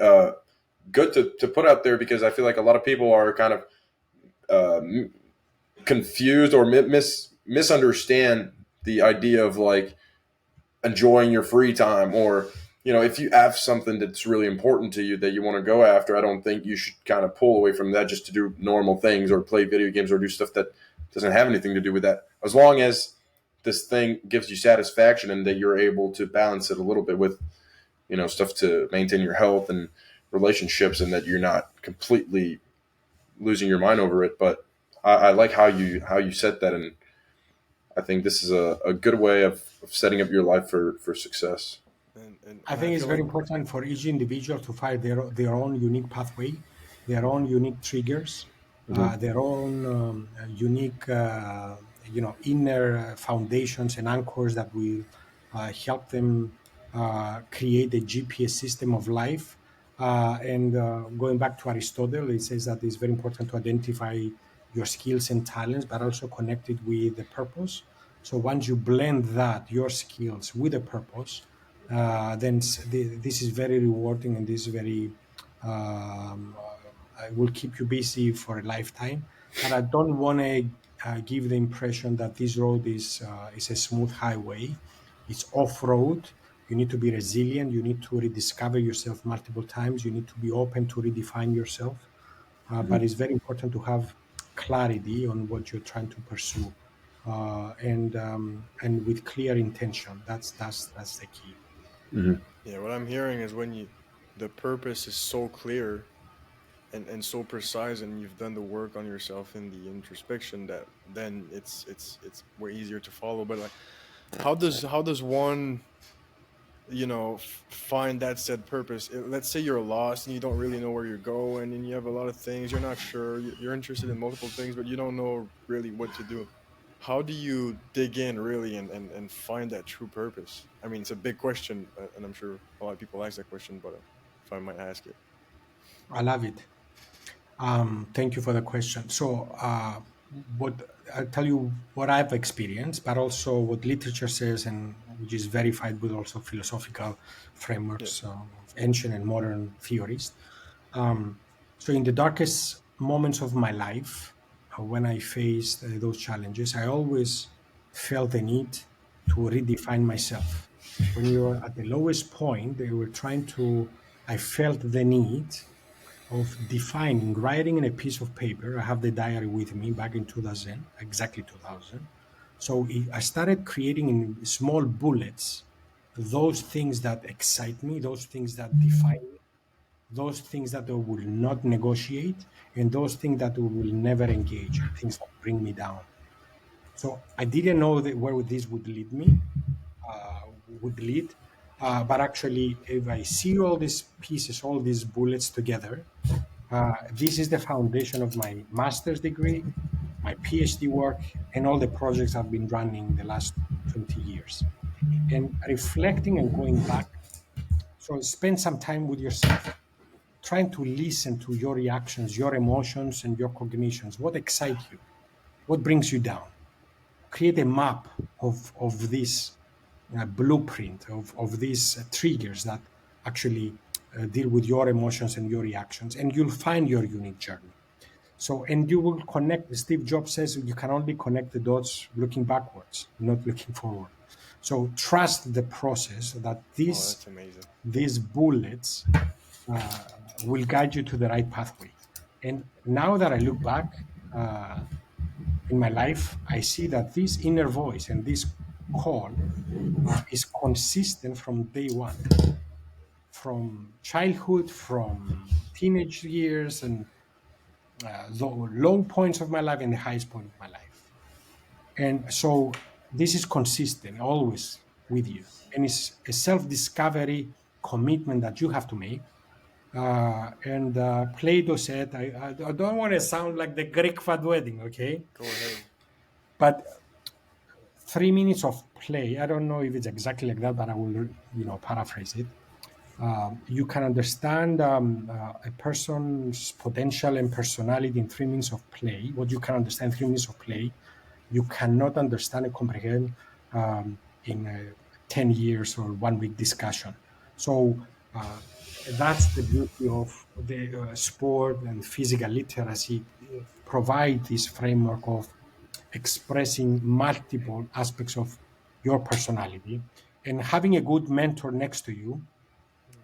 good to put out there because I feel like a lot of people are kind of confused or misunderstand the idea of like enjoying your free time or if you have something that's really important to you that you want to go after. I don't think you should kind of pull away from that just to do normal things or play video games or do stuff that doesn't have anything to do with that. As long as this thing gives you satisfaction and that you're able to balance it a little bit with, stuff to maintain your health and relationships, and that you're not completely losing your mind over it. But I like how you set that, and I think this is a good way of setting up your life for success. And I think it's very important for each individual to find their own unique pathway, their own unique triggers, their own unique, inner foundations and anchors that will help them create a GPS system of life. And going back to Aristotle, it says that it's very important to identify your skills and talents, but also connected with the purpose. So once you blend that, your skills with a purpose, then this is very rewarding, and this is very will keep you busy for a lifetime. But I don't want to give the impression that this road is a smooth highway. It's off-road. You need to be resilient. You need to rediscover yourself multiple times. You need to be open to redefine yourself. But it's very important to have clarity on what you're trying to pursue, and with clear intention. That's the key. Yeah, what I'm hearing is when the purpose is so clear and so precise, and you've done the work on yourself in the introspection, that then it's way easier to follow. But like, how does one find that said purpose? Let's say you're lost and you don't really know where you're going, and you have a lot of things you're not sure, you're interested in multiple things, but you don't know really what to do. How do you dig in really and find that true purpose? I mean, it's a big question, and I'm sure a lot of people ask that question, but if I might ask it. I love it. Thank you for the question. So what I'll tell you what I've experienced, but also what literature says, and which is verified with also philosophical frameworks of ancient and modern theories. So in the darkest moments of my life, when I faced those challenges, I always felt the need to redefine myself. When you're at the lowest point, I felt the need of defining, writing in a piece of paper. I have the diary with me back in 2000, exactly 2000. So I started creating in small bullets those things that excite me, those things that define me, those things that I will not negotiate, and those things that I will never engage, things that bring me down. So I didn't know where this would lead me, but actually, if I see all these pieces, all these bullets together, this is the foundation of my master's degree, my PhD work, and all the projects I've been running the last 20 years. And reflecting and going back, so spend some time with yourself, trying to listen to your reactions, your emotions, and your cognitions. What excites you? What brings you down? Create a map of this blueprint of these triggers that actually deal with your emotions and your reactions, and you'll find your unique journey. So, and you will connect. Steve Jobs says you can only connect the dots looking backwards, not looking forward. So trust the process that these bullets will guide you to the right pathway. And now that I look back in my life, I see that this inner voice and this call is consistent from day one, from childhood, from teenage years, and the low points of my life and the highest point of my life. And so this is consistent always with you. And it's a self-discovery commitment that you have to make. And Plato said, I don't want to sound like the Greek fad wedding, okay? Go ahead. But 3 minutes of play, I don't know if it's exactly like that, but I will, paraphrase it. You can understand a person's potential and personality in 3 minutes of play. What you can understand in 3 minutes of play, you cannot understand and comprehend in 10 years or 1 week discussion. So that's the beauty of the sport and physical literacy. Provide this framework of expressing multiple aspects of your personality, and having a good mentor next to you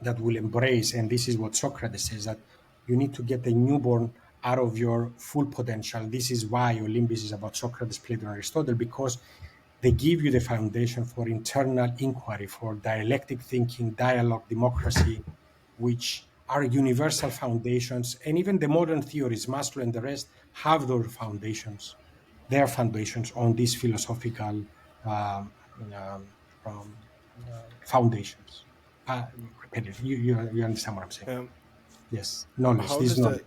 that will embrace. And this is what Socrates says, that you need to get a newborn out of your full potential. This is why Olympism is about Socrates, Plato, and Aristotle, because they give you the foundation for internal inquiry, for dialectic thinking, dialogue, democracy, which are universal foundations. And even the modern theories, Maslow and the rest, have those foundations, their foundations on these philosophical foundations. You understand what I'm saying? Yes, knowledge. How This does knowledge.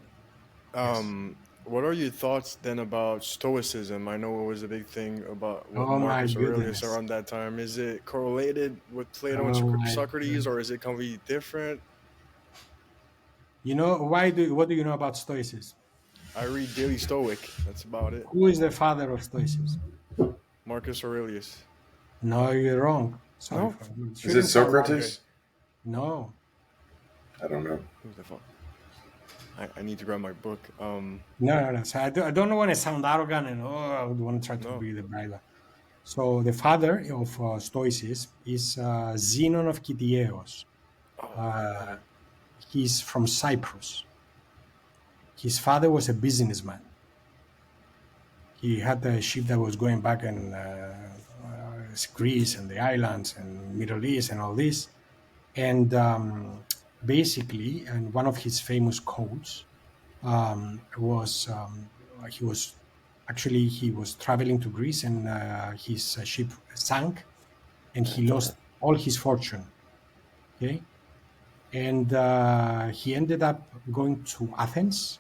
that? What are your thoughts then about Stoicism? I know it was a big thing about what Oh my Marcus Aurelius goodness. around that time. Is it correlated with Plato and Oh my Socrates, or is it completely different? You know, what do you know about Stoicism? I read Daily Stoic. That's about it. Who is the father of Stoicism? Marcus Aurelius. No, you're wrong. Sorry. No? Is it Socrates? No. I don't know. Who's the fuck? I need to grab my book. No. So I don't want to sound arrogant and I would want to try to be the brighter. So the father of Stoicism is Zenon of Kitiaos. He's from Cyprus. His father was a businessman. He had a ship that was going back in Greece and the islands and Middle East and all this. And basically, and one of his famous quotes was he was traveling to Greece and his ship sank and he lost all his fortune. Okay. And he ended up going to Athens.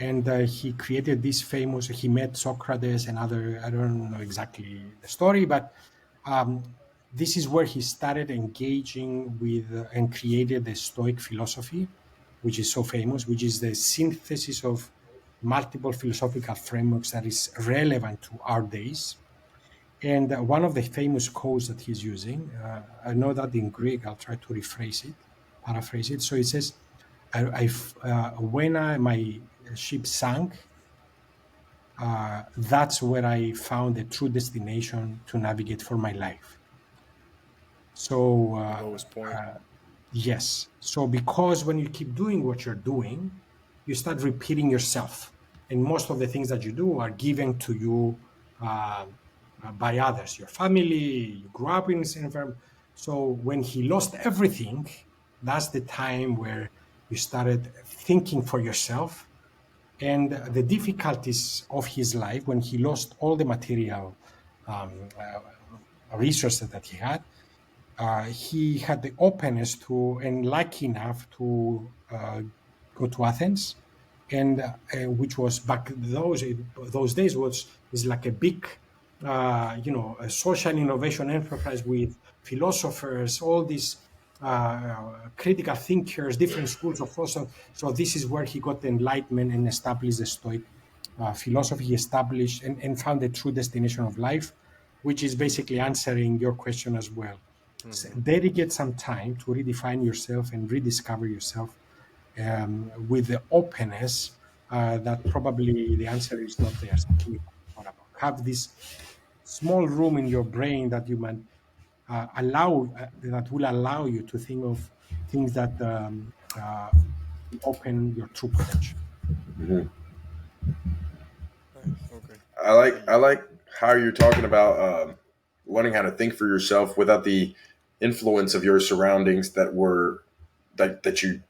And he created this famous, he met Socrates and other, I don't know exactly the story, but this is where he started engaging with and created the Stoic philosophy, which is so famous, which is the synthesis of multiple philosophical frameworks that is relevant to our days. And one of the famous quotes that he's using, I know that in Greek, I'll try to paraphrase it. So it says, when my ship sank, that's where I found a true destination to navigate for my life. So, yes. So because when you keep doing what you're doing, you start repeating yourself. And most of the things that you do are given to you by others, your family, you grew up in this environment. So when he lost everything, that's the time where you started thinking for yourself. And the difficulties of his life, when he lost all the material resources that he had the openness to, and lucky enough to go to Athens, and which was back those days is like a big, a social innovation enterprise with philosophers, all these critical thinkers, different schools of thought. So this is where he got the enlightenment and established the Stoic philosophy. He established and found the true destination of life, which is basically answering your question as well. Mm-hmm. Dedicate some time to redefine yourself and rediscover yourself with the openness that probably the answer is not there. Have this small room in your brain that you might that will allow you to think of things that open your true potential. Mm-hmm. Okay. I like how you're talking about learning how to think for yourself without the influence of your surroundings that were that you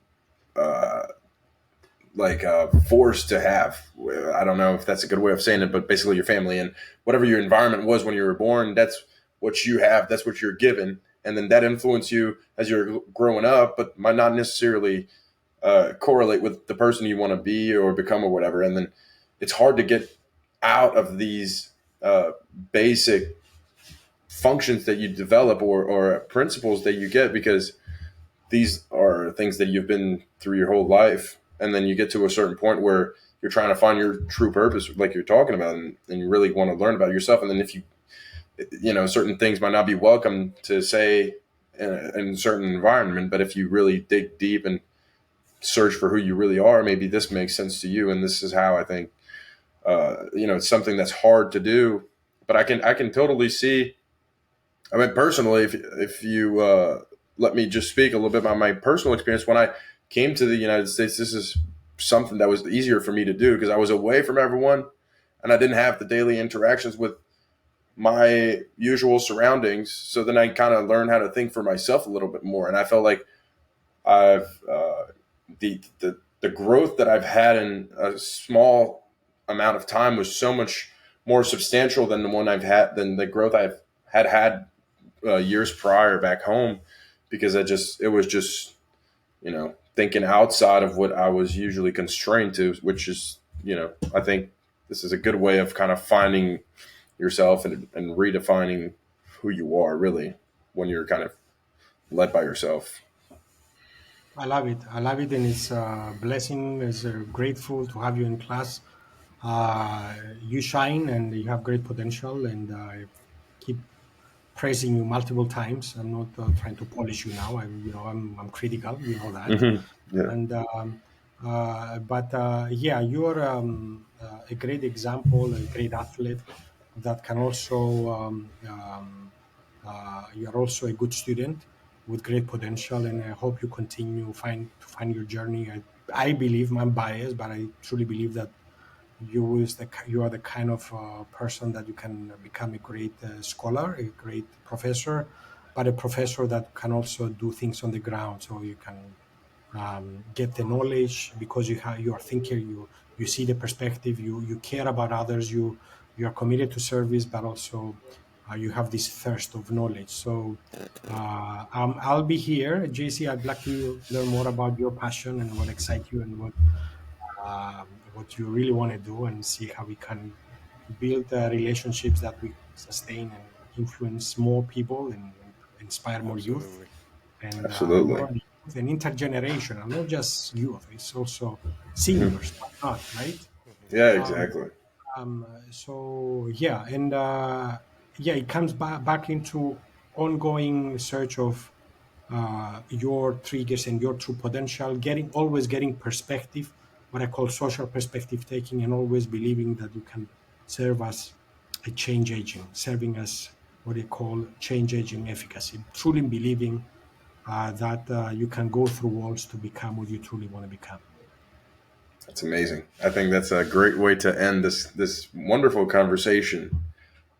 forced to have. I don't know if that's a good way of saying it, but basically your family and whatever your environment was when you were born, that's what you have, that's what you're given. And then that influenced you as you're growing up, but might not necessarily correlate with the person you want to be or become or whatever. And then it's hard to get out of these basic functions that you develop or principles that you get, because these are things that you've been through your whole life. And then you get to a certain point where you're trying to find your true purpose, like you're talking about, and you really want to learn about yourself. And then if certain things might not be welcome to say in a certain environment, but if you really dig deep and search for who you really are, maybe this makes sense to you. And this is how I think, it's something that's hard to do, but I can totally see. I mean, personally, if you let me just speak a little bit about my personal experience when I came to the United States, this is something that was easier for me to do because I was away from everyone and I didn't have the daily interactions with my usual surroundings. So then I kind of learned how to think for myself a little bit more. And I felt like I've the growth that I've had in a small amount of time was so much more substantial than the growth I've had years prior back home, because it was just, thinking outside of what I was usually constrained to, which is, I think this is a good way of kind of finding yourself and redefining who you are really when you're kind of led by yourself. I love it. I love it, and it's a blessing. It's grateful to have you in class. You shine, and you have great potential, and I keep praising you multiple times. I'm not trying to polish you now. I'm critical. You know that. Yeah. And yeah, you're a great example, a great athlete that can also. You're also a good student with great potential, and I hope you continue to find your journey. I believe, I'm biased, but I truly believe that you are the kind of person that you can become a great scholar, a great professor, but a professor that can also do things on the ground. So you can get the knowledge because you are thinker. You see the perspective. You care about others. You are committed to service, but also you have this thirst of knowledge. So I'll be here, JC. I'd like to learn more about your passion and what excites you and what you really want to do, and see how we can build relationships that we sustain and influence more people and inspire more youth. Absolutely. And Absolutely. not only youth, and intergenerational, not just youth, it's also seniors, why not, right? Yeah, Um, exactly. so yeah, and yeah, it comes back into ongoing search of your triggers and your true potential, always getting perspective, what I call social perspective taking, and always believing that you can serve as a change agent, serving as what they call change agent efficacy, truly believing that you can go through walls to become what you truly want to become. That's amazing. I think that's a great way to end this wonderful conversation.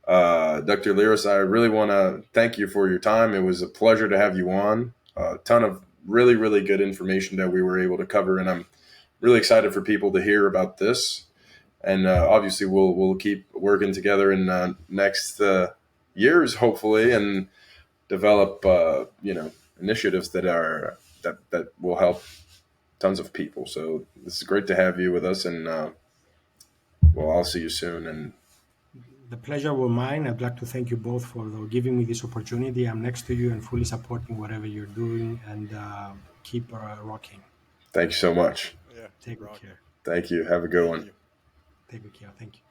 Dr. Lyras, I really want to thank you for your time. It was a pleasure to have you on. A ton of really, really good information that we were able to cover, and I'm really excited for people to hear about this. And obviously, we'll keep working together in next years, hopefully, and develop initiatives that will help tons of people. So this is great to have you with us, and well, I'll see you soon. And The pleasure was mine. I'd like to thank you both for giving me this opportunity. I'm next to you and fully supporting whatever you're doing, and keep rocking. thank you so much. Yeah, keep Take good rocking. care. Thank you. Have a good Thank one. you. Take good care. Thank you.